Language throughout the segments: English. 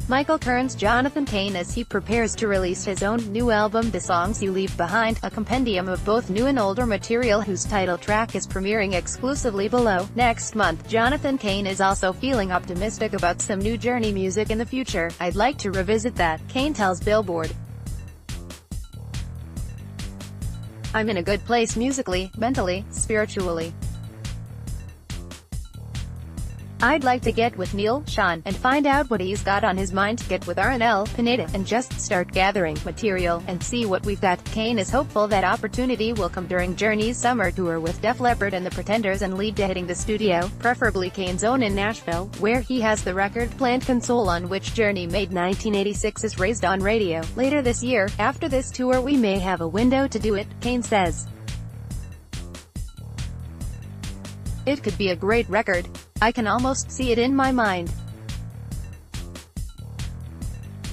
Cairns Jonathan Cain as he prepares to release his own new album The Songs You Leave Behind, a compendium of both new and older material whose title track is premiering exclusively below. Next month, Jonathan Cain is also feeling optimistic about some new Journey music in the future. "I'd like to revisit that," Cain tells Billboard. "I'm in a good place musically, mentally, spiritually. I'd like to get with Neal, Schon, and find out what he's got on his mind, get with Arnel, Pineda, and just start gathering material, and see what we've got." Cain is hopeful that opportunity will come during Journey's summer tour with Def Leppard and the Pretenders and lead to hitting the studio, preferably Cain's own in Nashville, where he has the record plant console on which Journey made 1986 is raised on radio. Later this year, after this tour we may have a window to do it, Cain says. "It could be a great record. I can almost see it in my mind.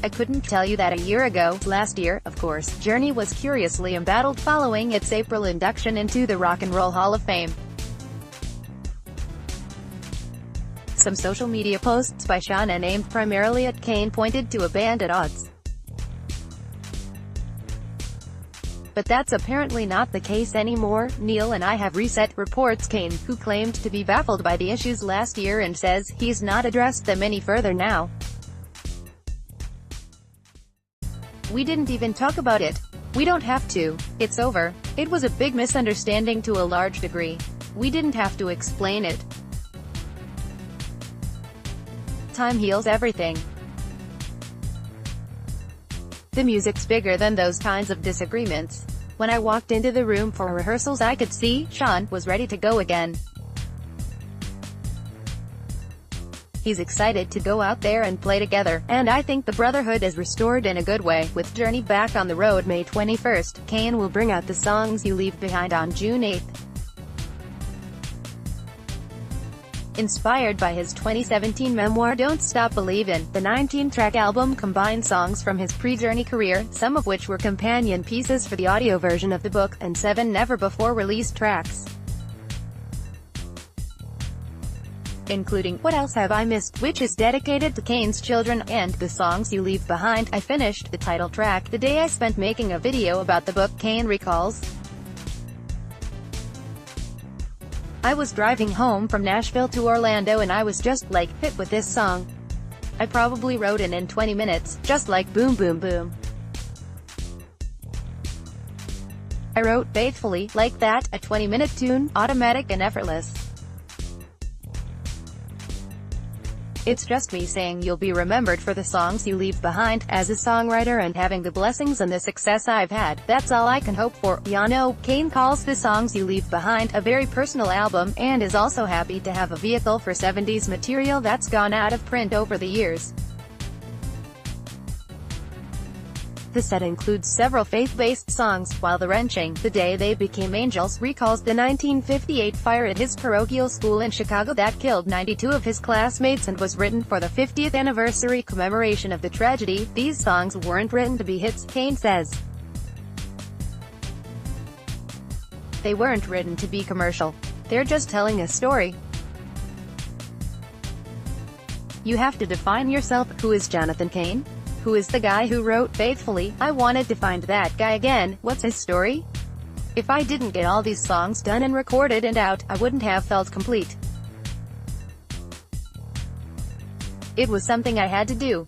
I couldn't tell you that a year ago." Last year, of course, Journey was curiously embattled following its April induction into the Rock and Roll Hall of Fame. Some social media posts by Schon and aimed primarily at Cain pointed to a band at odds. But that's apparently not the case anymore. "Neal and I have reset," reports Cain, who claimed to be baffled by the issues last year and says he's not addressed them any further now. "We didn't even talk about it. We don't have to. It's over. It was a big misunderstanding to a large degree. We didn't have to explain it. Time heals everything. The music's bigger than those kinds of disagreements. When I walked into the room for rehearsals I could see Schon was ready to go again. He's excited to go out there and play together, and I think the brotherhood is restored in a good way." With Journey back on the road May 21st, Cain will bring out The Songs You Leave Behind on June 8th. Inspired by his 2017 memoir Don't Stop Believin', the 19-track album combines songs from his pre-Journey career, some of which were companion pieces for the audio version of the book, and 7 never-before-released tracks, including What Else Have I Missed, which is dedicated to Cain's children, and The Songs You Leave Behind. "I finished the title track the day I spent making a video about the book," Cain recalls. "I was driving home from Nashville to Orlando and I was just, like, hit with this song. I probably wrote it in 20 minutes, just like boom boom boom. I wrote Faithfully, like that, a 20-minute tune, automatic and effortless. It's just me saying you'll be remembered for the songs you leave behind, as a songwriter and having the blessings and the success I've had. That's all I can hope for, ya know." Cain calls The Songs You Leave Behind a very personal album, and is also happy to have a vehicle for 70s material that's gone out of print over the years. The set includes several faith-based songs, while the wrenching "The Day They Became Angels" recalls the 1958 fire at his parochial school in Chicago that killed 92 of his classmates and was written for the 50th anniversary commemoration of the tragedy. "These songs weren't written to be hits," Cain says. "They weren't written to be commercial. They're just telling a story. You have to define yourself. Who is Jonathan Cain? Who is the guy who wrote Faithfully? I wanted to find that guy again. What's his story? If I didn't get all these songs done and recorded and out, I wouldn't have felt complete. It was something I had to do."